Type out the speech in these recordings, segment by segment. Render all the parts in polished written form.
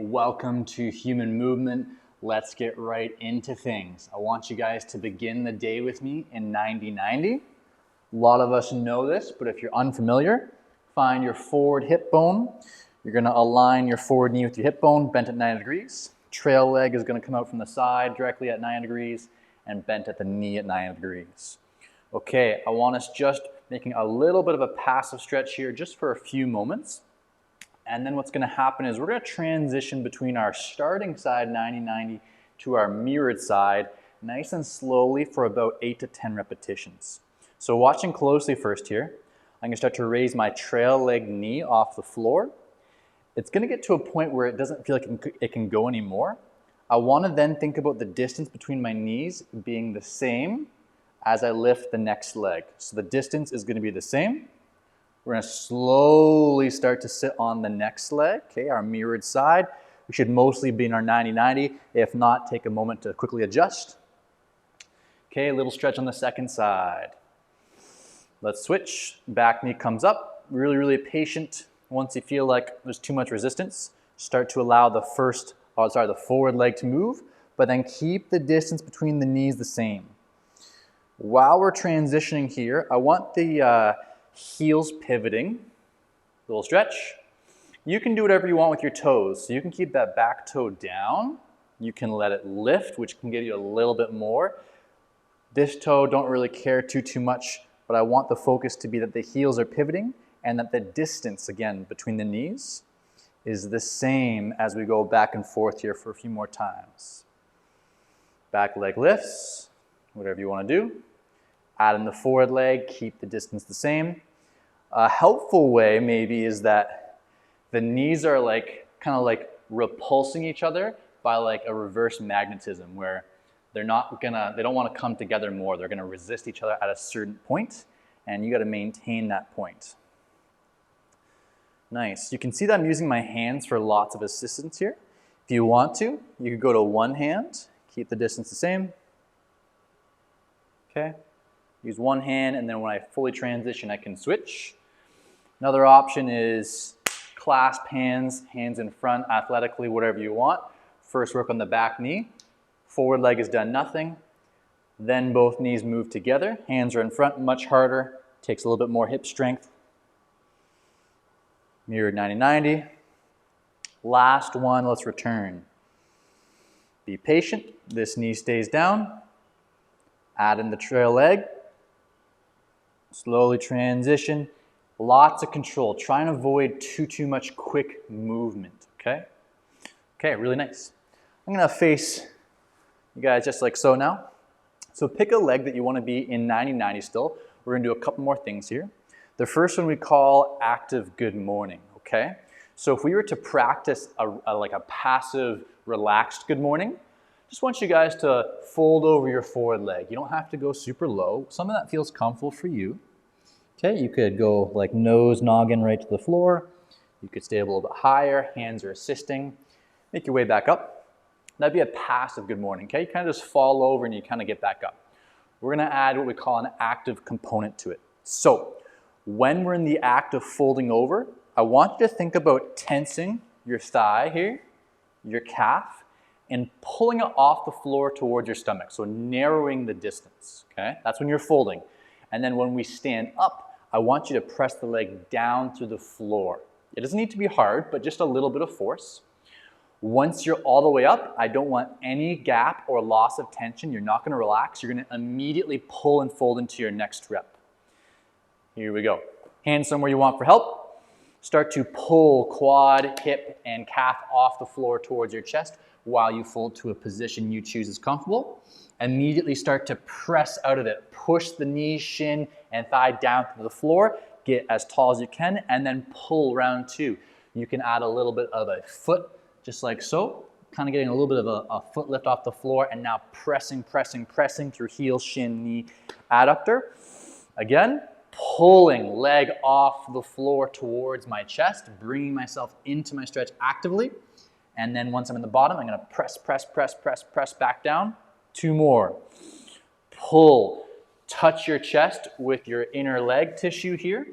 welcome to Human Movement. Let's get right into things. I want you guys to begin the day with me in 90-90. A lot of us know this, but if you're unfamiliar, find your forward hip bone. You're gonna align your forward knee with your hip bone, bent at 90 degrees. Trail leg is gonna come out from the side directly at 90 degrees and bent at the knee at 90 degrees. Okay, I want us just making a little bit of a passive stretch here just for a few moments. And then what's gonna happen is we're gonna transition between our starting side 90-90 to our mirrored side nice and slowly for about 8 to 10 repetitions. So watching closely first here, I'm gonna start to raise my trail leg knee off the floor. It's gonna get to a point where it doesn't feel like it can go anymore. I wanna then think about the distance between my knees being the same as I lift the next leg. So the distance is gonna be the same. We're gonna slowly start to sit on the next leg, okay, our mirrored side. We should mostly be in our 90-90. If not, take a moment to quickly adjust. Okay, a little stretch on the second side. Let's switch, back knee comes up. Really patient. Once you feel like there's too much resistance, start to allow the forward leg to move, but then keep the distance between the knees the same. While we're transitioning here, I want the heels pivoting, little stretch. You can do whatever you want with your toes. So you can keep that back toe down. You can let it lift, which can give you a little bit more. This toe, don't really care too much, but I want the focus to be that the heels are pivoting and that the distance, again, between the knees is the same as we go back and forth here for a few more times. Back leg lifts, whatever you want to do. Add in the forward leg, keep the distance the same. A helpful way maybe is that the knees are kind of like repulsing each other by like a reverse magnetism where they don't want to come together more. They're gonna resist each other at a certain point and you gotta maintain that point. Nice, you can see that I'm using my hands for lots of assistance here. If you want to, you could go to one hand, keep the distance the same. Okay. Use one hand, and then when I fully transition, I can switch. Another option is clasp hands, hands in front, athletically, whatever you want. First work on the back knee. Forward leg has done nothing. Then both knees move together. Hands are in front, much harder. Takes a little bit more hip strength. Mirrored 90-90. Last one, let's return. Be patient. This knee stays down. Add in the trail leg. Slowly transition, lots of control. Try and avoid too much quick movement, okay? Okay, really nice. I'm gonna face you guys just like so now. So pick a leg that you wanna be in 90-90 still. We're gonna do a couple more things here. The first one we call active good morning, okay? So if we were to practice like a passive, relaxed good morning, just want you guys to fold over your forward leg. You don't have to go super low. Something that feels comfortable for you. Okay, you could go like nose, noggin right to the floor. You could stay a little bit higher, hands are assisting. Make your way back up. That'd be a passive good morning, okay? You kind of just fall over and you kind of get back up. We're gonna add what we call an active component to it. So when we're in the act of folding over, I want you to think about tensing your thigh here, your calf, and pulling it off the floor towards your stomach. So narrowing the distance, okay? That's when you're folding. And then when we stand up, I want you to press the leg down to the floor. It doesn't need to be hard, but just a little bit of force. Once you're all the way up, I don't want any gap or loss of tension. You're not gonna relax. You're gonna immediately pull and fold into your next rep. Here we go. Hands somewhere you want for help. Start to pull quad, hip, and calf off the floor towards your chest while you fold to a position you choose as comfortable. Immediately start to press out of it. Push the knee, shin, and thigh down to the floor. Get as tall as you can, and then pull round two. You can add a little bit of a foot, just like so. Kind of getting a little bit of a foot lift off the floor, and now pressing through heel, shin, knee, adductor. Again, pulling leg off the floor towards my chest, bringing myself into my stretch actively. And then once I'm in the bottom, I'm gonna press back down. Two more. Pull, touch your chest with your inner leg tissue here.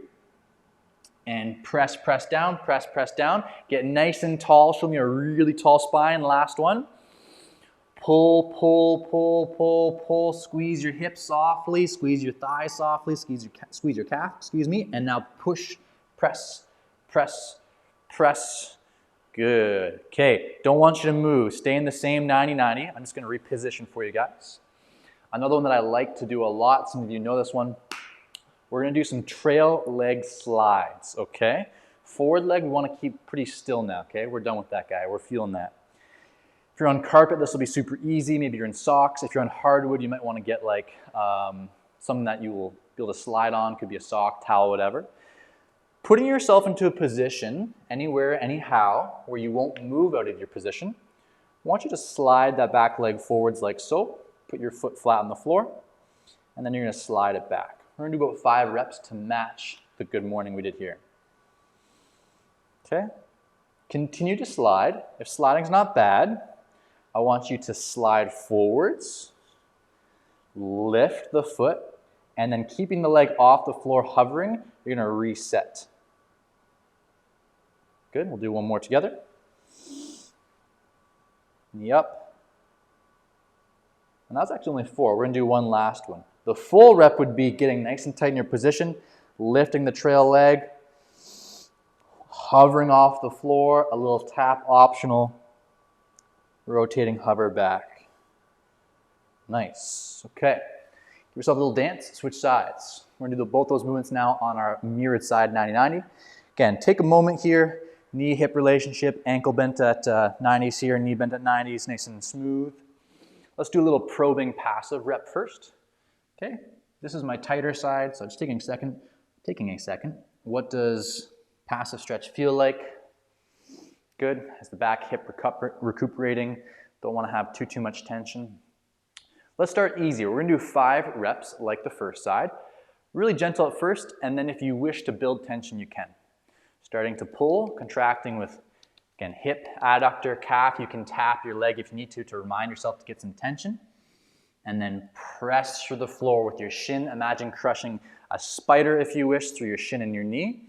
And press, press down, press, press down. Get nice and tall. Show me a really tall spine. Last one. Pull, pull, pull, pull, pull. Squeeze your hips softly. Squeeze your thighs softly. Squeeze your calf, excuse me. And now push, press, press, press. Good. Okay, don't want you to move. Stay in the same 90-90. I'm just going to reposition for you guys. Another one that I like to do a lot, some of you know this one. We're going to do some trail leg slides, okay? Forward leg, we want to keep pretty still now, okay? We're done with that guy. We're feeling that. If you're on carpet, this will be super easy. Maybe you're in socks. If you're on hardwood, you might want to get like something that you will be able to slide on. Could be a sock, towel, whatever. Putting yourself into a position, anywhere, anyhow, where you won't move out of your position. I want you to slide that back leg forwards like so. Put your foot flat on the floor, and then you're going to slide it back. We're going to do about 5 reps to match the good morning we did here. Okay? Continue to slide. If sliding's not bad, I want you to slide forwards, lift the foot, and then keeping the leg off the floor hovering, you're going to reset. Good. We'll do one more together. Knee up. And that's actually only 4. We're going to do one last one. The full rep would be getting nice and tight in your position, lifting the trail leg, hovering off the floor, a little tap optional, rotating hover back. Nice. Okay. Give yourself a little dance, switch sides. We're going to do both those movements now on our mirrored side 90-90. Again, take a moment here, knee-hip relationship, ankle bent at 90s here, knee bent at 90s, nice and smooth. Let's do a little probing passive rep first. Okay, this is my tighter side, so just taking a second. What does passive stretch feel like? Good. Is the back hip recuperating? Don't want to have too much tension. Let's start easier. We're going to do 5 reps like the first side. Really gentle at first, and then if you wish to build tension, you can. Starting to pull, contracting with, again, hip, adductor, calf. You can tap your leg if you need to remind yourself to get some tension. And then press through the floor with your shin. Imagine crushing a spider, if you wish, through your shin and your knee.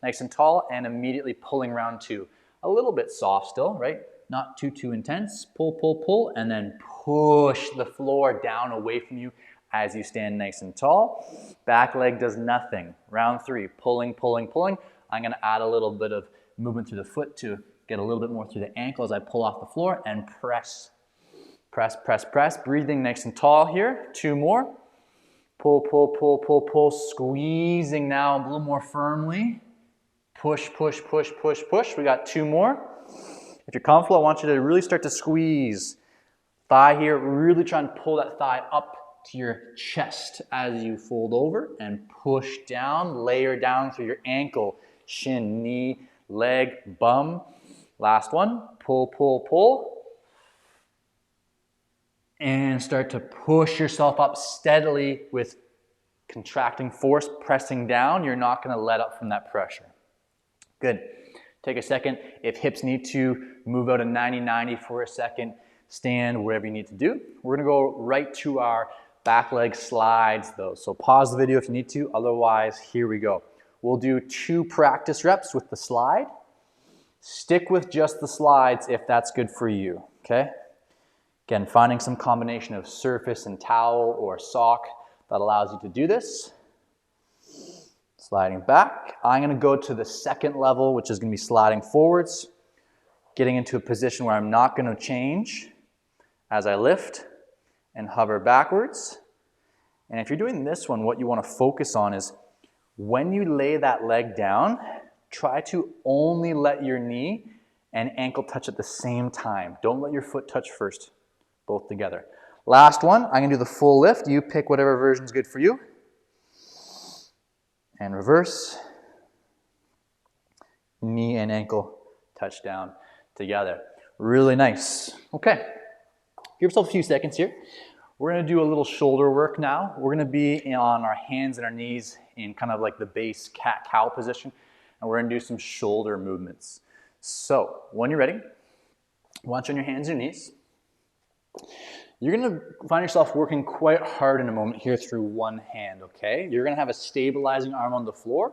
Nice and tall, and immediately pulling round 2. A little bit soft still, right? Not too intense. Pull, pull, pull, and then push the floor down away from you as you stand nice and tall. Back leg does nothing. Round 3, pulling, pulling, pulling. I'm going to add a little bit of movement through the foot to get a little bit more through the ankle as I pull off the floor and press. Press, press, press. Breathing nice and tall here. 2 more. Pull, pull, pull, pull, pull. Squeezing now a little more firmly. Push, push, push, push, push. We got 2 more. If you're comfortable, I want you to really start to squeeze. Thigh here, really try and pull that thigh up to your chest as you fold over and push down, layer down through your ankle, shin, knee, leg, bum. Last one, pull, pull, pull. And start to push yourself up steadily with contracting force, pressing down. You're not going to let up from that pressure. Good. Take a second. If hips need to move out a 90-90 for a second, stand, whatever you need to do. We're going to go right to our back leg slides though. So pause the video if you need to. Otherwise, here we go. We'll do 2 practice reps with the slide. Stick with just the slides if that's good for you, okay? Again, finding some combination of surface and towel or sock that allows you to do this. Sliding back. I'm going to go to the second level, which is going to be sliding forwards, getting into a position where I'm not going to change as I lift and hover backwards. And if you're doing this one, what you want to focus on is when you lay that leg down, try to only let your knee and ankle touch at the same time. Don't let your foot touch first. Both together. Last one, I'm going to do the full lift. You pick whatever version is good for you. And reverse. Knee and ankle touch down together. Really nice. Okay. Give yourself a few seconds here. We're going to do a little shoulder work now. We're going to be on our hands and our knees in kind of like the base cat-cow position. And we're going to do some shoulder movements. So, when you're ready, watch on your hands and your knees. You're going to find yourself working quite hard in a moment here through one hand, okay? You're going to have a stabilizing arm on the floor,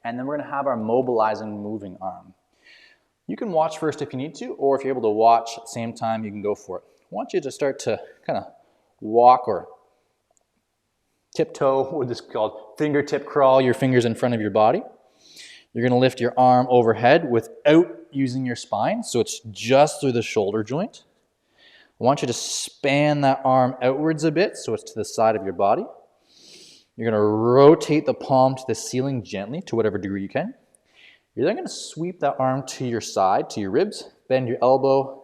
And then we're gonna have our mobilizing moving arm. You can watch first if you need to, or if you're able to watch at the same time, you can go for it. I want you to start to kind of walk or tiptoe, what is called fingertip crawl, your fingers in front of your body. You're gonna lift your arm overhead without using your spine, so it's just through the shoulder joint. I want you to span that arm outwards a bit, so it's to the side of your body. You're gonna rotate the palm to the ceiling gently, to whatever degree you can. You're then gonna sweep that arm to your side, to your ribs, bend your elbow,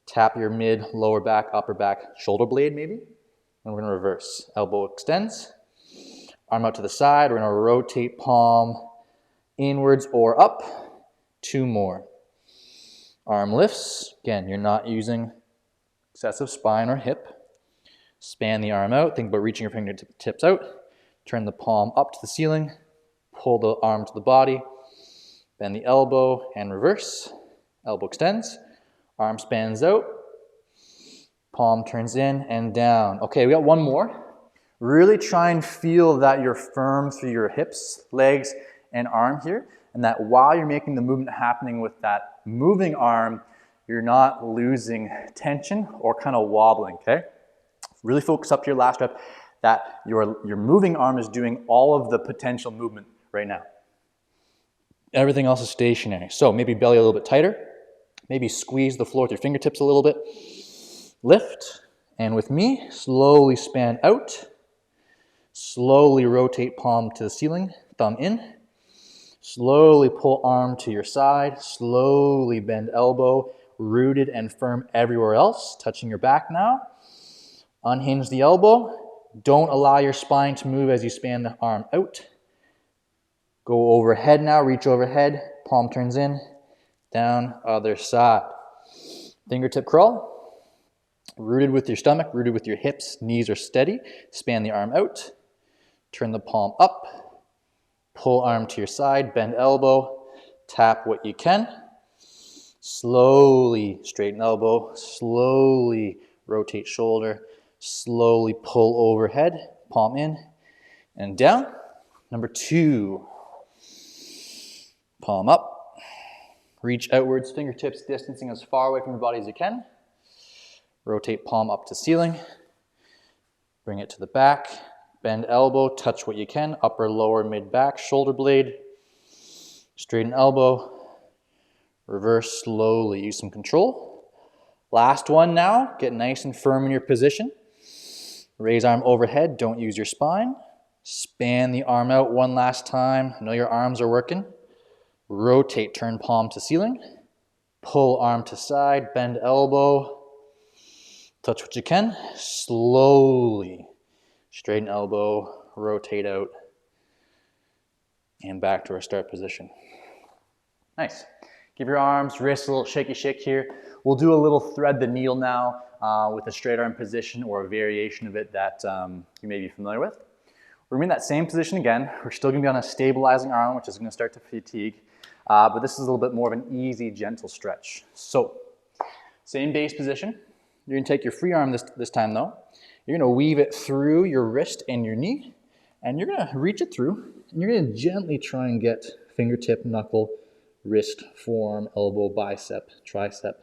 tap your mid, lower back, upper back, shoulder blade maybe. And we're gonna reverse. Elbow extends, arm out to the side. We're gonna rotate palm inwards or up. 2 more. Arm lifts. Again, you're not using excessive spine or hip. Span the arm out. Think about reaching your fingertips out. Turn the palm up to the ceiling. Pull the arm to the body. Bend the elbow and reverse. Elbow extends. Arm spans out. Palm turns in and down. Okay, we got one more. Really try and feel that you're firm through your hips, legs, and arm here, and that while you're making the movement happening with that moving arm, you're not losing tension or kind of wobbling, okay? Really focus up to your last rep that your moving arm is doing all of the potential movement right now. Everything else is stationary. So maybe belly a little bit tighter, maybe squeeze the floor with your fingertips a little bit. Lift, and with me, slowly span out. Slowly rotate palm to the ceiling, thumb in. Slowly pull arm to your side. Slowly bend elbow, rooted and firm everywhere else. Touching your back now. Unhinge the elbow. Don't allow your spine to move as you span the arm out. Go overhead now, reach overhead. Palm turns in, down, other side. Fingertip crawl. Rooted with your stomach, rooted with your hips, knees are steady. Span the arm out. Turn the palm up. Pull arm to your side, bend elbow. Tap what you can. Slowly straighten elbow. Slowly rotate shoulder. Slowly pull overhead. Palm in and down. Number 2. Palm up. Reach outwards, fingertips distancing as far away from your body as you can. Rotate palm up to ceiling. Bring it to the back. Bend elbow, touch what you can. Upper, lower, mid, back, shoulder blade. Straighten elbow. Reverse slowly. Use some control. Last one now. Get nice and firm in your position. Raise arm overhead. Don't use your spine. Span the arm out one last time. I know your arms are working. Rotate, turn palm to ceiling. Pull arm to side. Bend elbow. Touch what you can. Slowly straighten elbow, rotate out, and back to our start position. Nice. Give your arms, wrists a little shaky shake here. We'll do a little thread the needle now with a straight arm position or a variation of it that you may be familiar with. We're in that same position again. We're still going to be on a stabilizing arm, which is going to start to fatigue, but this is a little bit more of an easy, gentle stretch. So, same base position. You're going to take your free arm this time though. You're going to weave it through your wrist and your knee, and you're going to reach it through, and you're going to gently try and get fingertip, knuckle, wrist, forearm, elbow, bicep, tricep,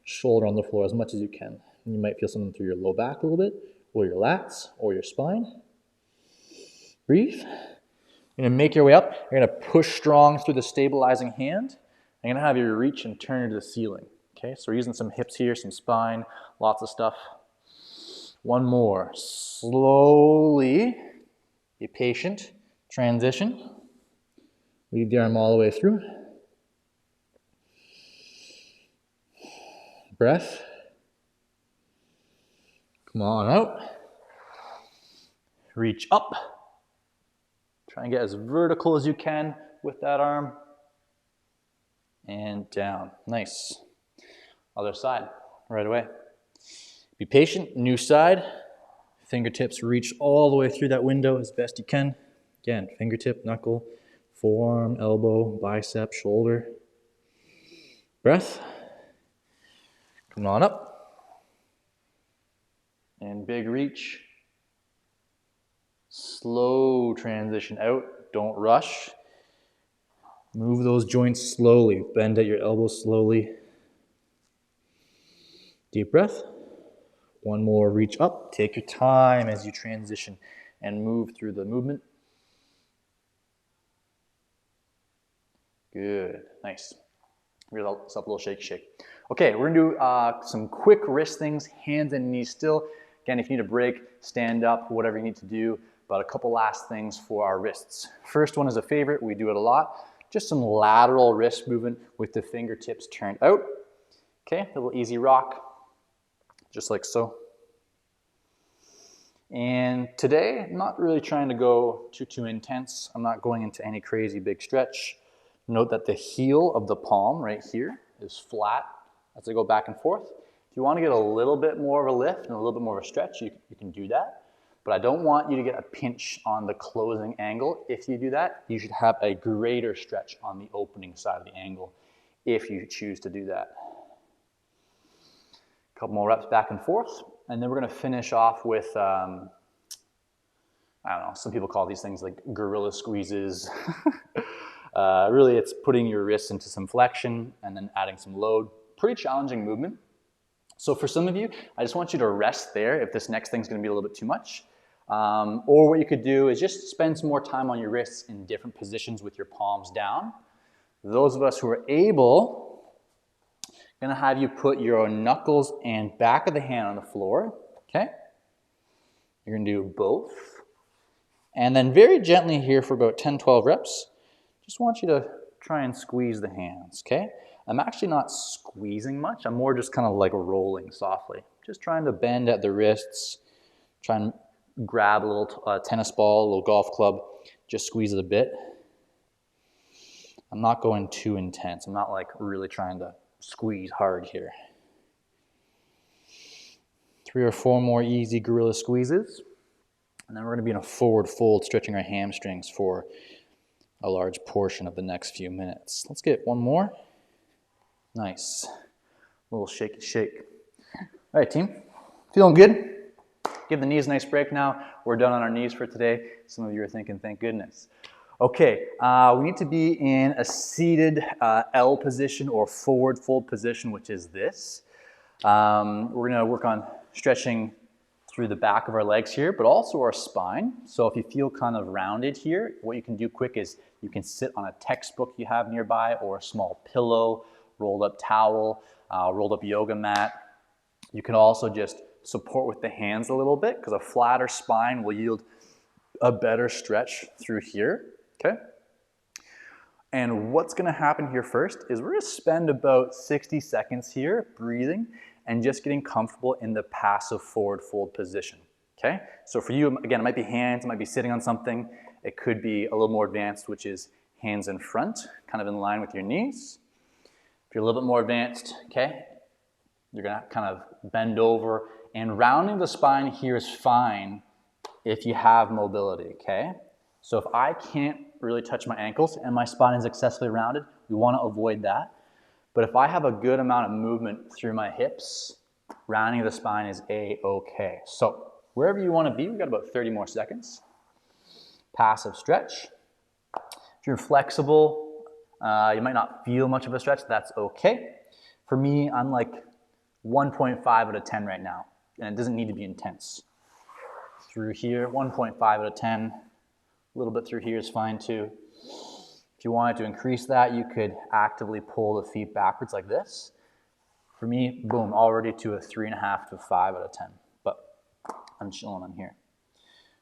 shoulder on the floor as much as you can. And you might feel something through your low back a little bit, or your lats, or your spine. Breathe. You're going to make your way up. You're going to push strong through the stabilizing hand. I'm going to have you reach and turn to the ceiling. Okay, so we're using some hips here, some spine, lots of stuff. One more. Slowly, be patient, transition. Lead the arm all the way through. Breath. Come on out. Reach up. Try and get as vertical as you can with that arm. And down. Nice. Other side, right away. Be patient, new side. Fingertips reach all the way through that window as best you can. Again, fingertip, knuckle, forearm, elbow, bicep, shoulder. Breath. Come on up. And big reach. Slow transition out. Don't rush. Move those joints slowly. Bend at your elbows slowly. Deep breath. One more, reach up. Take your time as you transition and move through the movement. Good, nice. Give yourself a little shake. Okay, we're gonna do some quick wrist things, hands and knees still. Again, if you need a break, stand up, whatever you need to do, but a couple last things for our wrists. First one is a favorite, we do it a lot. Just some lateral wrist movement with the fingertips turned out. Okay, a little easy rock, just like so. And today, I'm not really trying to go too intense. I'm not going into any crazy big stretch. Note that the heel of the palm right here is flat as I go back and forth. If you want to get a little bit more of a lift and a little bit more of a stretch, you can do that. But I don't want you to get a pinch on the closing angle. If you do that, you should have a greater stretch on the opening side of the angle if you choose to do that. A couple more reps back and forth, and then we're going to finish off with, I don't know, some people call these things like gorilla squeezes. Really, it's putting your wrists into some flexion and then adding some load. Pretty challenging movement. So for some of you, I just want you to rest there if this next thing's going to be a little bit too much. Or what you could do is just spend some more time on your wrists in different positions with your palms down. Those of us who are able, I'm going to have you put your knuckles and back of the hand on the floor. Okay? You're going to do both. And then very gently here for about 10-12 reps, just want you to try and squeeze the hands, okay? I'm actually not squeezing much. I'm more just kind of like rolling softly. Just trying to bend at the wrists, try and grab a little tennis ball, a little golf club, just squeeze it a bit. I'm not going too intense. I'm not like really trying to squeeze hard here. 3 or 4 more easy gorilla squeezes. And then we're going to be in a forward fold, stretching our hamstrings for a large portion of the next few minutes. Let's get one more. Nice. A little shake. All right, team. Feeling good? Give the knees a nice break now. We're done on our knees for today. Some of you are thinking, thank goodness. Okay, we need to be in a seated L position or forward fold position, which is this. We're going to work on stretching through the back of our legs here, but also our spine. So if you feel kind of rounded here, what you can do quick is you can sit on a textbook you have nearby or a small pillow, rolled up towel, rolled up yoga mat. You can also just support with the hands a little bit because a flatter spine will yield a better stretch through here, okay? And what's gonna happen here first is we're gonna spend about 60 seconds here breathing and just getting comfortable in the passive forward fold position, okay? So for you, again, it might be hands, it might be sitting on something. It could be a little more advanced, which is hands in front, kind of in line with your knees. If you're a little bit more advanced, okay, you're gonna kind of bend over, and rounding the spine here is fine if you have mobility, okay? So if I can't really touch my ankles and my spine is excessively rounded, we wanna avoid that. But if I have a good amount of movement through my hips, rounding the spine is a-okay. So wherever you want to be, we've got about 30 more seconds. Passive stretch. If you're flexible, you might not feel much of a stretch, that's okay. For me, I'm like 1.5 out of 10 right now, and it doesn't need to be intense. Through here, 1.5 out of 10. A little bit through here is fine too. If you wanted to increase that, you could actively pull the feet backwards like this. For me, boom, already to a 3.5 to 5 out of 10, but I'm chilling on here.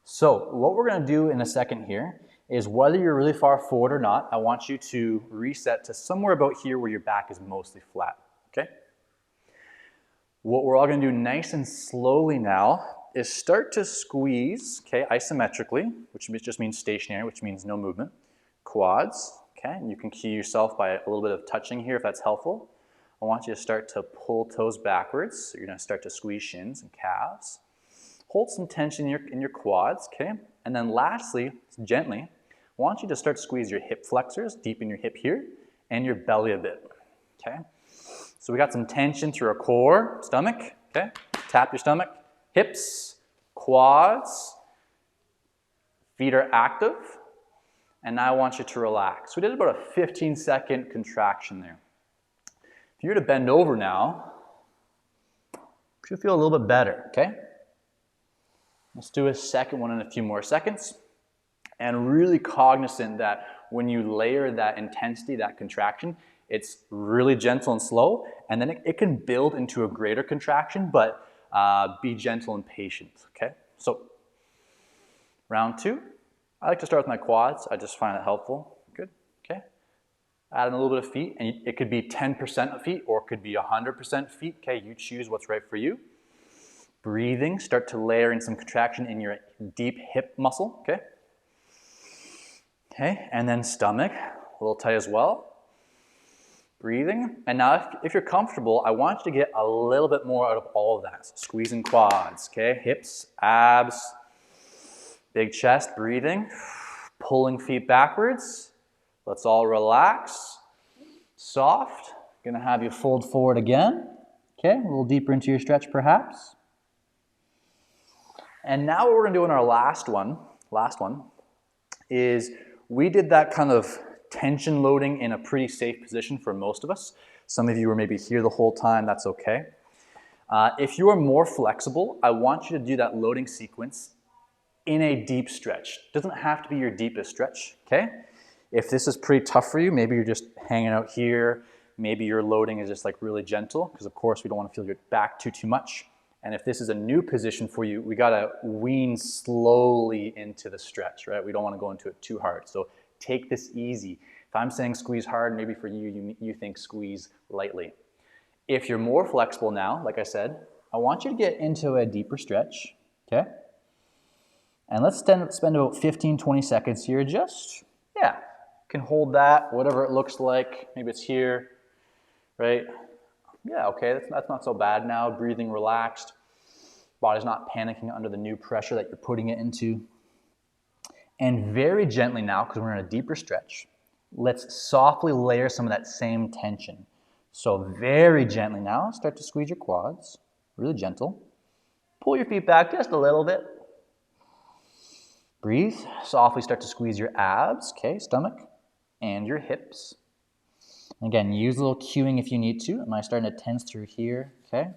So what we're gonna do in a second here is whether you're really far forward or not, I want you to reset to somewhere about here where your back is mostly flat, okay? What we're all gonna do nice and slowly now is start to squeeze, okay, isometrically, which just means stationary, which means no movement. Quads, okay, and you can cue yourself by a little bit of touching here if that's helpful. I want you to start to pull toes backwards, so you're gonna start to squeeze shins and calves. Hold some tension in your quads, okay? And then lastly, gently, I want you to start to squeeze your hip flexors, deepen your hip here, and your belly a bit, okay? So we got some tension through our core, stomach, okay? Tap your stomach, hips, quads, feet are active. And now I want you to relax. We did about a 15-second contraction there. If you were to bend over now, you should feel a little bit better, okay? Let's do a second one in a few more seconds. And really cognizant that when you layer that intensity, that contraction, it's really gentle and slow, and then it can build into a greater contraction, but be gentle and patient, okay? So, round 2. I like to start with my quads. I just find it helpful. Good, okay? Add in a little bit of feet, and it could be 10% of feet, or it could be 100% feet, okay? You choose what's right for you. Breathing, start to layer in some contraction in your deep hip muscle, okay? Okay, and then stomach, a little tight as well. Breathing, and now if you're comfortable, I want you to get a little bit more out of all of that. So squeezing quads, okay? Hips, abs, big chest, breathing. Pulling feet backwards. Let's all relax. Soft. Gonna have you fold forward again. Okay, a little deeper into your stretch perhaps. And now what we're gonna do in our last one is we did that kind of tension loading in a pretty safe position for most of us. Some of you were maybe here the whole time, that's okay. If you are more flexible, I want you to do that loading sequence in a deep stretch. It doesn't have to be your deepest stretch, okay? If this is pretty tough for you, maybe you're just hanging out here, maybe your loading is just like really gentle, because of course we don't want to feel your back too much. And if this is a new position for you, we gotta wean slowly into the stretch, right? We don't wanna go into it too hard. So take this easy. If I'm saying squeeze hard, maybe for you think squeeze lightly. If you're more flexible now, like I said, I want you to get into a deeper stretch, okay? And let's spend about 15, 20 seconds here just, yeah, can hold that, whatever it looks like. Maybe it's here, right? Yeah, okay, that's not so bad now. Breathing relaxed. Body's not panicking under the new pressure that you're putting it into. And very gently now, because we're in a deeper stretch, let's softly layer some of that same tension. So very gently now, start to squeeze your quads, really gentle. Pull your feet back just a little bit. Breathe, softly start to squeeze your abs, okay, stomach, and your hips. Again, use a little cueing if you need to. Am I starting to tense through here, okay?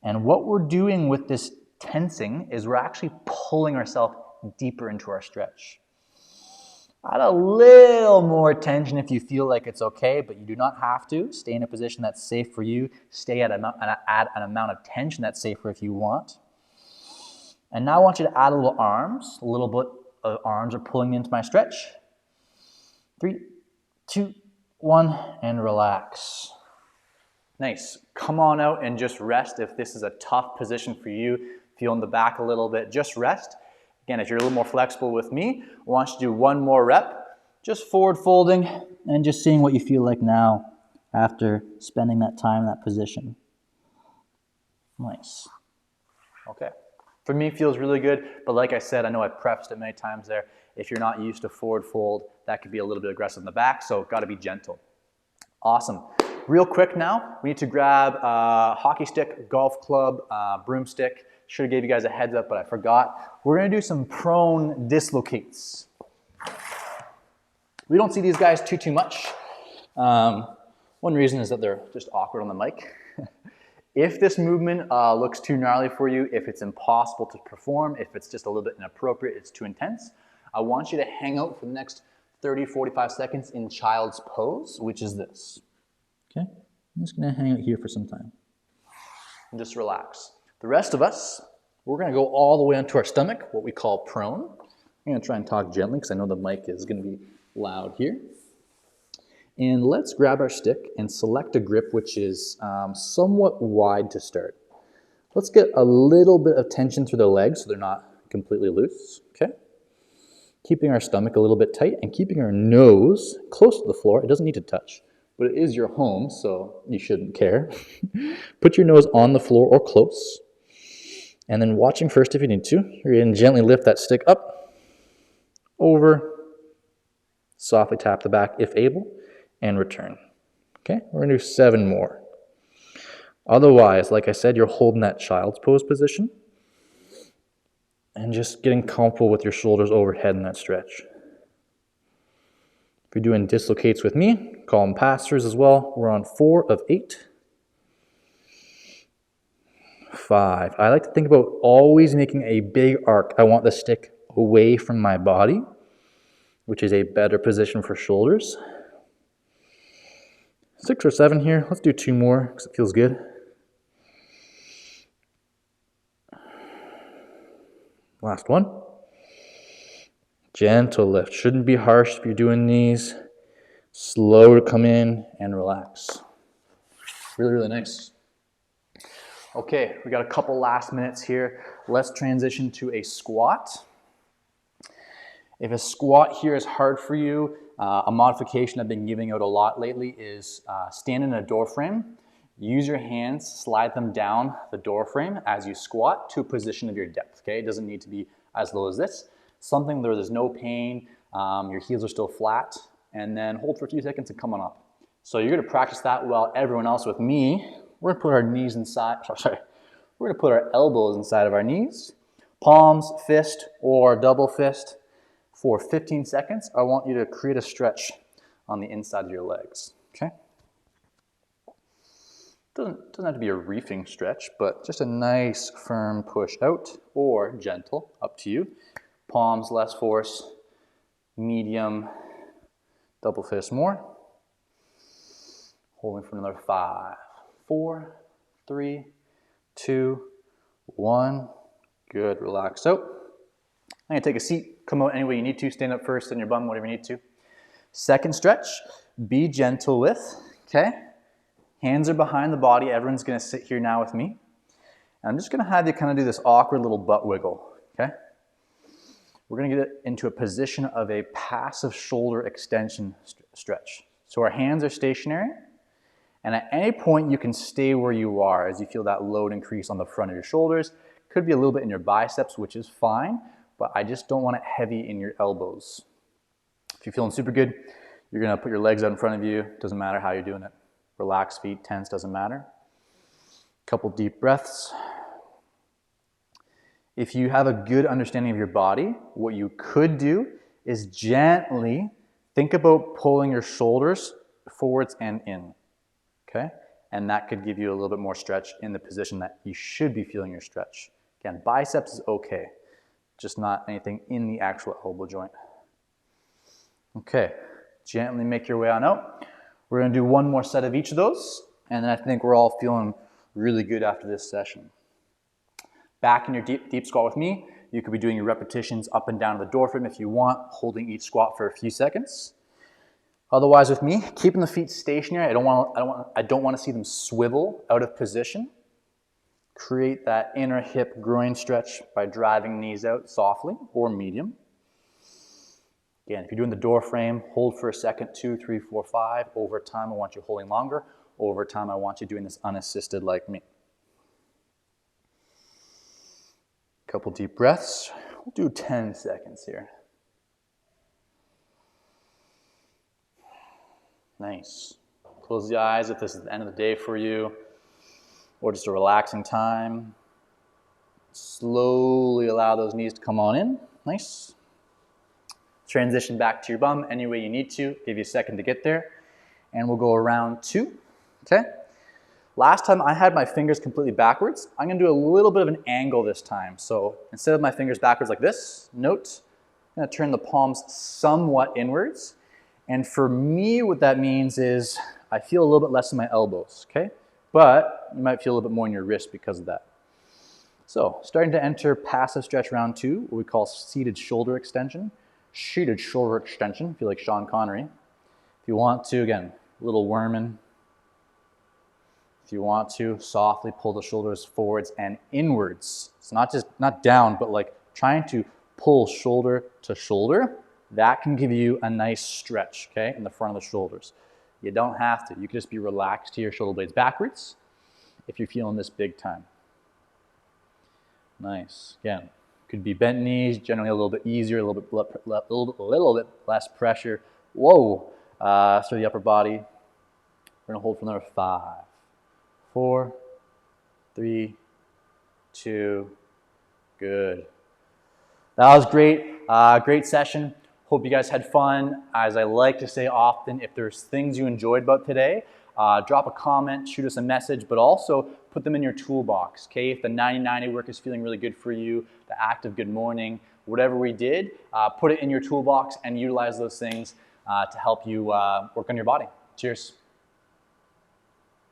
And what we're doing with this tensing is we're actually pulling ourselves deeper into our stretch. Add a little more tension if you feel like it's okay, but you do not have to. Stay in a position that's safe for you. Stay at an amount of tension that's safer if you want. And now I want you to add a little arms. A little bit of arms are pulling into my stretch. 3, 2, 1, and relax. Nice. Come on out and just rest if this is a tough position for you. Feeling the back a little bit, just rest. Again, if you're a little more flexible with me, I want you to do one more rep. Just forward folding and just seeing what you feel like now after spending that time in that position. Nice. Okay. For me, it feels really good, but like I said, I know I prefaced it many times there. If you're not used to forward fold, that could be a little bit aggressive in the back, so got to be gentle. Awesome. Real quick now, we need to grab a hockey stick, golf club, broomstick. Should have gave you guys a heads up, but I forgot. We're going to do some prone dislocates. We don't see these guys too much. One reason is that they're just awkward on the mic. If this movement looks too gnarly for you, if it's impossible to perform, if it's just a little bit inappropriate, it's too intense, I want you to hang out for the next 30, 45 seconds in child's pose, which is this. Okay? I'm just going to hang out here for some time. And just relax. The rest of us, we're going to go all the way onto our stomach, what we call prone. I'm going to try and talk gently because I know the mic is going to be loud here. And let's grab our stick and select a grip which is somewhat wide to start. Let's get a little bit of tension through the legs so they're not completely loose, okay? Keeping our stomach a little bit tight and keeping our nose close to the floor. It doesn't need to touch, but it is your home, so you shouldn't care. Put your nose on the floor or close. And then watching first if you need to. You're going to gently lift that stick up, over, softly tap the back if able, and return. Okay, we're going to do 7 more. Otherwise, like I said, you're holding that child's pose position and just getting comfortable with your shoulders overhead in that stretch. If you're doing dislocates with me, call them pastors as well. We're on 4 of 8. 5. I like to think about always making a big arc. I want the stick away from my body, which is a better position for shoulders. 6 or 7 here. Let's do 2 more because it feels good. Last one. Gentle lift. Shouldn't be harsh if you're doing these. Slow to come in and relax. Really, really nice. Okay, we got a couple last minutes here. Let's transition to a squat. If a squat here is hard for you, a modification I've been giving out a lot lately is stand in a door frame. Use your hands, slide them down the door frame as you squat to a position of your depth, okay? It doesn't need to be as low as this. Something where there's no pain, your heels are still flat, and then hold for a few seconds and come on up. So you're gonna practice that while everyone else with me, we're gonna put our knees inside, we're gonna put our elbows inside of our knees, palms, fist, or double fist. For 15 seconds, I want you to create a stretch on the inside of your legs, okay? Doesn't have to be a reefing stretch, but just a nice firm push out or gentle, up to you. Palms, less force, medium, double fist more. Holding for another 5, 4, 3, 2, 1. Good, relax out. I'm gonna take a seat, come out any way you need to, stand up first on your bum, whatever you need to. Second stretch, be gentle with, okay? Hands are behind the body. Everyone's gonna sit here now with me. And I'm just gonna have you kind of do this awkward little butt wiggle, okay? We're gonna get into a position of a passive shoulder extension stretch. So our hands are stationary, and at any point you can stay where you are as you feel that load increase on the front of your shoulders. Could be a little bit in your biceps, which is fine, but I just don't want it heavy in your elbows. If you're feeling super good, you're gonna put your legs out in front of you. Doesn't matter how you're doing it. Relaxed feet, tense, doesn't matter. Couple deep breaths. If you have a good understanding of your body, what you could do is gently think about pulling your shoulders forwards and in, okay? And that could give you a little bit more stretch in the position that you should be feeling your stretch. Again, biceps is okay, just not anything in the actual elbow joint. Okay, gently make your way on out. We're gonna do one more set of each of those, and then I think we're all feeling really good after this session. Back in your deep squat with me, you could be doing your repetitions up and down the door frame if you want, holding each squat for a few seconds. Otherwise with me, keeping the feet stationary. I don't want to see them swivel out of position. Create that inner hip groin stretch by driving knees out softly or medium. Again, if you're doing the door frame, hold for a second, 2, 3, 4, 5. Over time, I want you holding longer. Over time, I want you doing this unassisted like me. Couple deep breaths. We'll do 10 seconds here. Nice. Close the eyes if this is the end of the day for you, or just a relaxing time. Slowly allow those knees to come on in. Nice. Transition back to your bum any way you need to. Give you a second to get there. And we'll go around 2, okay? Last time I had my fingers completely backwards. I'm gonna do a little bit of an angle this time. So instead of my fingers backwards like this, note, I'm gonna turn the palms somewhat inwards. And for me, what that means is I feel a little bit less in my elbows, okay? But you might feel a little bit more in your wrist because of that. So starting to enter passive stretch round 2, what we call seated shoulder extension. Seated shoulder extension, feel like Sean Connery. If you want to, again, a little worming. If you want to, softly pull the shoulders forwards and inwards. It's not down, but like trying to pull shoulder to shoulder. That can give you a nice stretch, okay, in the front of the shoulders. You don't have to. You can just be relaxed to your shoulder blades backwards if you're feeling this big time. Nice. Again, could be bent knees, generally a little bit easier, a little bit less pressure. Whoa. Through the upper body. We're gonna hold for another 5, 4, 3, 2, good. That was great. Great session. Hope you guys had fun. As I like to say often, if there's things you enjoyed about today, drop a comment, shoot us a message, but also put them in your toolbox, okay? If the 90-90 work is feeling really good for you, the active good morning, whatever we did, put it in your toolbox and utilize those things to help you work on your body. Cheers.